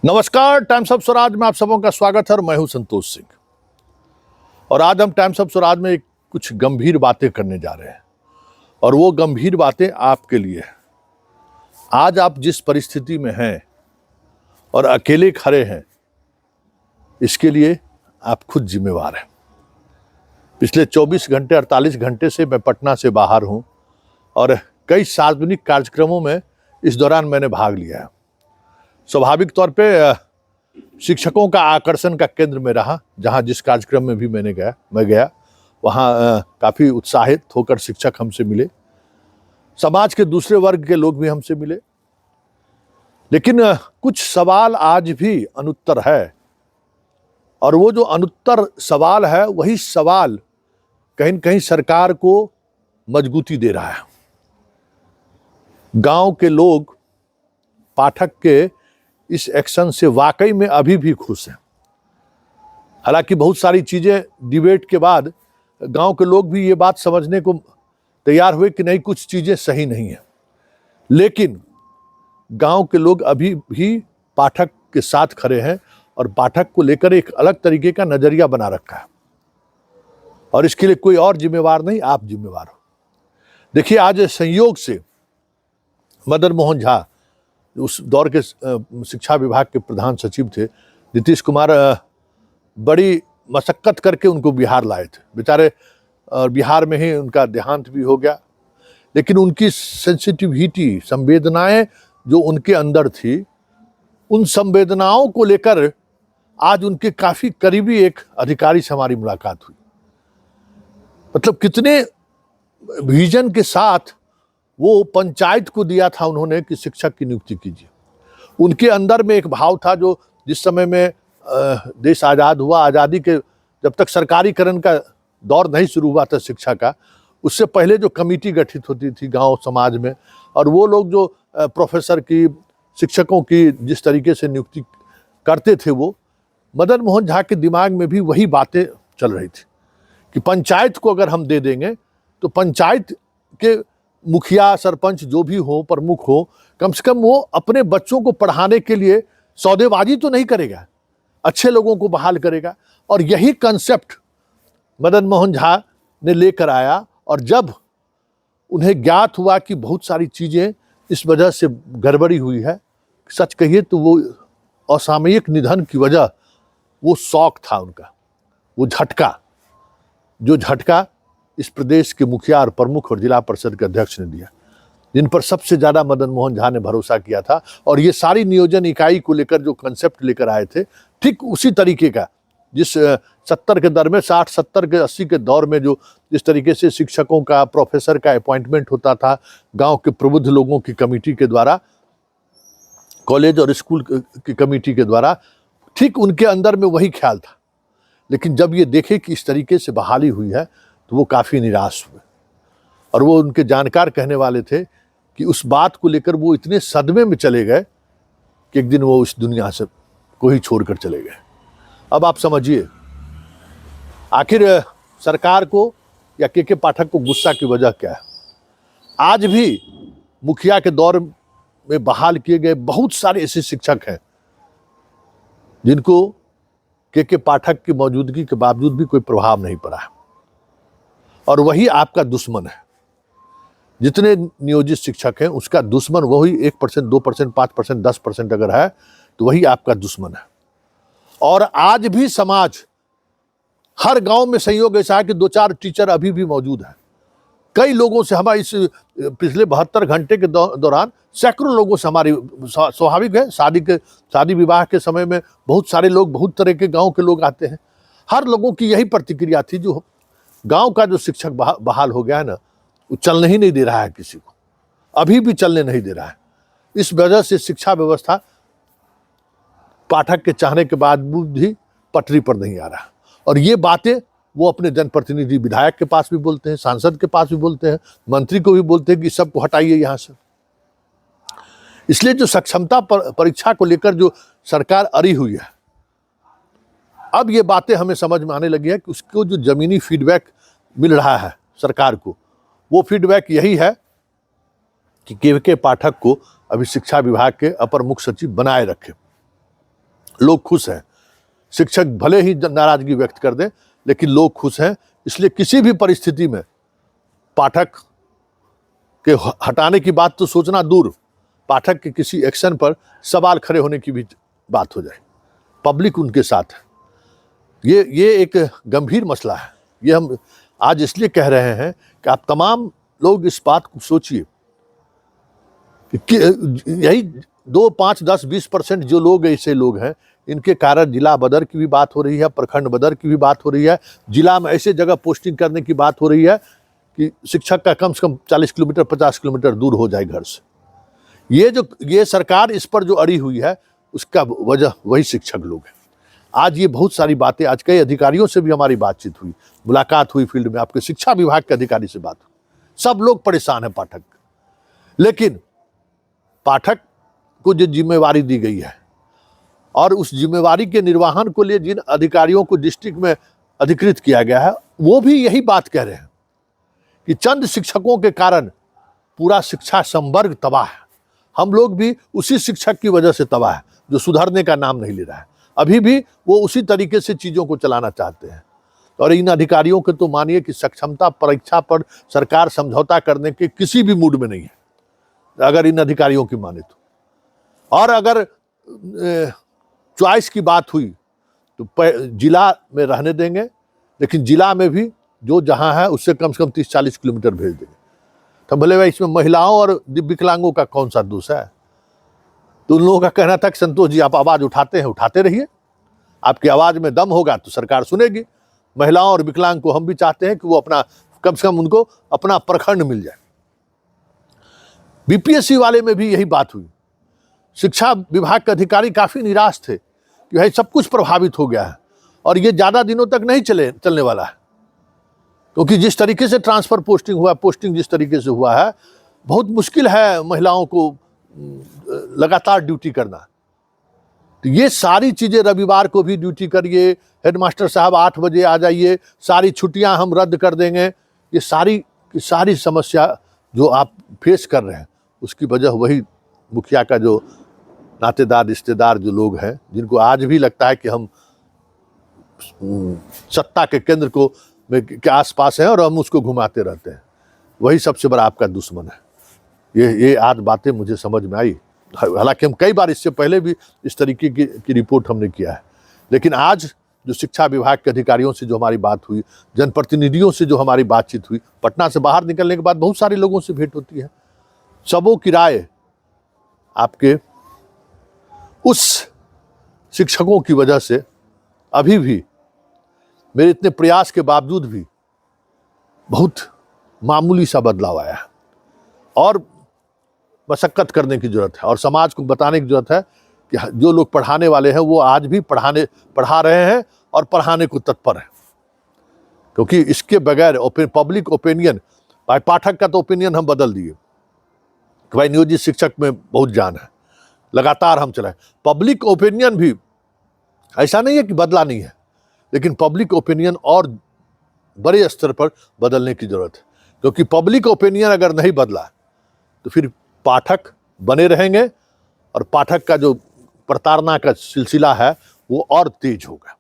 नमस्कार, times of Swaraj में आप सबों का स्वागत है और मैं हूं संतोष सिंह। और आज हम टाइम्स ऑफ स्वराज में कुछ गंभीर बातें करने जा रहे हैं और वो गंभीर बातें आपके लिए हैं। आज आप जिस परिस्थिति में हैं और अकेले खड़े हैं, इसके लिए आप खुद जिम्मेवार हैं। पिछले 24 घंटे 48 घंटे से मैं पटना से बाहर हूं और कई सार्वजनिक कार्यक्रमों में इस दौरान मैंने भाग लिया है। स्वाभाविक तौर पे शिक्षकों का आकर्षण का केंद्र में रहा। जहां जिस कार्यक्रम में भी मैं गया वहां काफ़ी उत्साहित होकर शिक्षक हमसे मिले, समाज के दूसरे वर्ग के लोग भी हमसे मिले। लेकिन कुछ सवाल आज भी अनुत्तर है और वो जो अनुत्तर सवाल है वही सवाल कहीं न कहीं सरकार को मजबूती दे रहा है। गांव के लोग पाठक के इस एक्शन से वाकई में अभी भी खुश हैं। हालांकि बहुत सारी चीजें डिबेट के बाद गांव के लोग भी ये बात समझने को तैयार हुए कि नहीं, कुछ चीजें सही नहीं है, लेकिन गांव के लोग अभी भी पाठक के साथ खड़े हैं और पाठक को लेकर एक अलग तरीके का नजरिया बना रखा है और इसके लिए कोई और जिम्मेवार नहीं, आप जिम्मेवार हो। देखिए, आज संयोग से मदन मोहन झा, उस दौर के शिक्षा विभाग के प्रधान सचिव थे, नीतीश कुमार बड़ी मशक्कत करके उनको बिहार लाए थे बेचारे, और बिहार में ही उनका देहांत भी हो गया। लेकिन उनकी सेंसिटिविटी, संवेदनाएं जो उनके अंदर थी, उन संवेदनाओं को लेकर आज उनके काफी करीबी एक अधिकारी से हमारी मुलाकात हुई। मतलब कितने विजन के साथ वो पंचायत को दिया था उन्होंने कि शिक्षक की नियुक्ति कीजिए। उनके अंदर में एक भाव था जो जिस समय में देश आज़ाद हुआ, आज़ादी के जब तक सरकारीकरण का दौर नहीं शुरू हुआ था शिक्षा का, उससे पहले जो कमेटी गठित होती थी गांव समाज में, और वो लोग जो प्रोफेसर की, शिक्षकों की जिस तरीके से नियुक्ति करते थे, वो मदन मोहन झा के दिमाग में भी वही बातें चल रही थी कि पंचायत को अगर हम दे देंगे तो पंचायत के मुखिया, सरपंच जो भी हो, प्रमुख हो, कम से कम वो अपने बच्चों को पढ़ाने के लिए सौदेबाजी तो नहीं करेगा, अच्छे लोगों को बहाल करेगा। और यही कंसेप्ट मदन मोहन झा ने लेकर आया। और जब उन्हें ज्ञात हुआ कि बहुत सारी चीजें इस वजह से गड़बड़ी हुई है, सच कहिए तो वो असामयिक निधन की वजह, वो शौक था उनका, वो झटका, जो झटका इस प्रदेश के मुखिया और प्रमुख और जिला परिषद के अध्यक्ष ने दिया, जिन पर सबसे ज्यादा मदन मोहन झा ने भरोसा किया था। और ये सारी नियोजन इकाई को लेकर जो कंसेप्ट लेकर आए थे, ठीक उसी तरीके का जिस 70 के दर में, 60, 70 के 80 के दौर में जो जिस तरीके से शिक्षकों का, प्रोफेसर का अपॉइंटमेंट होता था गांव के प्रबुद्ध लोगों की कमेटी के द्वारा, कॉलेज और स्कूल की कमेटी के द्वारा, ठीक उनके अंदर में वही ख्याल था। लेकिन जब ये देखे कि इस तरीके से बहाली हुई है तो वो काफ़ी निराश हुए। और वो उनके जानकार कहने वाले थे कि उस बात को लेकर वो इतने सदमे में चले गए कि एक दिन वो इस दुनिया से को ही छोड़कर चले गए। अब आप समझिए, आखिर सरकार को या के पाठक को गुस्सा की वजह क्या है। आज भी मुखिया के दौर में बहाल किए गए बहुत सारे ऐसे शिक्षक हैं जिनको के पाठक की मौजूदगी के बावजूद भी कोई प्रभाव नहीं पड़ा है, और वही आपका दुश्मन है। जितने नियोजित शिक्षक हैं उसका दुश्मन वही 1%, 2%, 5%, 10% अगर है तो वही आपका दुश्मन है। और आज भी समाज, हर गांव में संयोग ऐसा है कि 2-4 टीचर अभी भी मौजूद है। कई लोगों से हमारे इस पिछले 72 घंटे के दौरान सैकड़ों लोगों से हमारी, स्वाभाविक है, शादी विवाह के समय में बहुत सारे लोग, बहुत तरह के गांव के लोग आते हैं। हर लोगों की यही प्रतिक्रिया थी, जो गांव का जो शिक्षक बहाल हो गया है ना, वो चलने ही नहीं दे रहा है, किसी को अभी भी चलने नहीं दे रहा है। इस वजह से शिक्षा व्यवस्था पाठक के चाहने के बाद भी पटरी पर नहीं आ रहा। और ये बातें वो अपने जनप्रतिनिधि, विधायक के पास भी बोलते हैं, सांसद के पास भी बोलते हैं, मंत्री को भी बोलते हैं कि सबको हटाइए यहाँ से। इसलिए जो सक्षमता परीक्षा को लेकर जो सरकार अड़ी हुई है, अब ये बातें हमें समझ में आने लगी है कि उसको जो जमीनी फीडबैक मिल रहा है सरकार को, वो फीडबैक यही है कि के पाठक को अभी शिक्षा विभाग के अपर मुख्य सचिव बनाए रखे। लोग खुश हैं। शिक्षक भले ही नाराजगी व्यक्त कर दें, लेकिन लोग खुश हैं। इसलिए किसी भी परिस्थिति में पाठक के हटाने की बात तो सोचना दूर, पाठक के किसी एक्शन पर सवाल खड़े होने की भी बात हो जाए। पब्लिक उनके साथ है। ये एक गंभीर मसला है। ये हम आज इसलिए कह रहे हैं कि आप तमाम लोग इस बात को सोचिए कि यही 2, 5, 10, 20% जो लोग ऐसे लोग हैं, इनके कारण जिला बदर की भी बात हो रही है, प्रखंड बदर की भी बात हो रही है, जिला में ऐसे जगह पोस्टिंग करने की बात हो रही है कि शिक्षक का कम से कम 40 किलोमीटर 50 किलोमीटर दूर हो जाए घर से। ये सरकार इस पर जो अड़ी हुई है, उसका वजह वही शिक्षक लोग हैं। आज ये बहुत सारी बातें, आज कई अधिकारियों से भी हमारी बातचीत हुई, मुलाकात हुई फील्ड में, आपके शिक्षा विभाग के अधिकारी से बात हुई। सब लोग परेशान हैं पाठक, लेकिन पाठक को जो जिम्मेवारी दी गई है और उस जिम्मेवारी के निर्वहन को लिए जिन अधिकारियों को डिस्ट्रिक्ट में अधिकृत किया गया है, वो भी यही बात कह रहे हैं कि चंद शिक्षकों के कारण पूरा शिक्षा संवर्ग तबाह है। हम लोग भी उसी शिक्षक की वजह से तबाह है जो सुधरने का नाम नहीं ले रहा है। अभी भी वो उसी तरीके से चीज़ों को चलाना चाहते हैं। और इन अधिकारियों के तो मानिए कि सक्षमता परीक्षा पर सरकार समझौता करने के किसी भी मूड में नहीं है, अगर इन अधिकारियों की माने तो। और अगर चॉइस की बात हुई तो जिला में रहने देंगे, लेकिन जिला में भी जो जहां है उससे कम से कम 30-40 किलोमीटर भेज देंगे। तो भले भाई इसमें महिलाओं और विकलांगों का कौन सा दोष है? तो उन लोगों का कहना था कि संतोष जी, आप आवाज़ उठाते हैं, उठाते रहिए, आपकी आवाज़ में दम होगा तो सरकार सुनेगी। महिलाओं और विकलांग को हम भी चाहते हैं कि वो अपना, कम से कम उनको अपना प्रखंड मिल जाए। बीपीएससी वाले में भी यही बात हुई। शिक्षा विभाग के अधिकारी काफ़ी निराश थे कि भाई सब कुछ प्रभावित हो गया है और ये ज़्यादा दिनों तक नहीं चलने वाला है, क्योंकि जिस तरीके से ट्रांसफ़र पोस्टिंग जिस तरीके से हुआ है, बहुत मुश्किल है महिलाओं को लगातार ड्यूटी करना। तो ये सारी चीज़ें, रविवार को भी ड्यूटी करिए, हेडमास्टर साहब 8 बजे आ जाइए, सारी छुट्टियां हम रद्द कर देंगे, ये सारी समस्या जो आप फेस कर रहे हैं, उसकी वजह वही मुखिया का जो नातेदार रिश्तेदार जो लोग हैं, जिनको आज भी लगता है कि हम सत्ता के केंद्र के आसपास हैं और हम उसको घुमाते रहते हैं, वही सबसे बड़ा आपका दुश्मन है। ये आज बातें मुझे समझ में आई। हालांकि हम कई बार इससे पहले भी इस तरीके की रिपोर्ट हमने किया है, लेकिन आज जो शिक्षा विभाग के अधिकारियों से जो हमारी बात हुई, जनप्रतिनिधियों से जो हमारी बातचीत हुई, पटना से बाहर निकलने के बाद बहुत सारे लोगों से भेंट होती है, सबों की राय आपके उस शिक्षकों की वजह से अभी भी, मेरे इतने प्रयास के बावजूद भी, बहुत मामूली सा बदलाव आया है। और मशक्कत करने की जरूरत है और समाज को बताने की जरूरत है कि जो लोग पढ़ाने वाले हैं वो आज भी पढ़ा रहे हैं और पढ़ाने को तत्पर हैं, क्योंकि इसके बगैर पब्लिक ओपिनियन, भाई पाठक का तो ओपिनियन हम बदल दिए कि भाई नियोजित शिक्षक में बहुत जान है, लगातार हम चलाए। पब्लिक ओपिनियन भी ऐसा नहीं है कि बदला नहीं है, लेकिन पब्लिक ओपिनियन और बड़े स्तर पर बदलने की जरूरत है, क्योंकि पब्लिक ओपिनियन अगर नहीं बदला तो फिर पाठक बने रहेंगे और पाठक का जो प्रताड़ना का सिलसिला है वो और तेज होगा।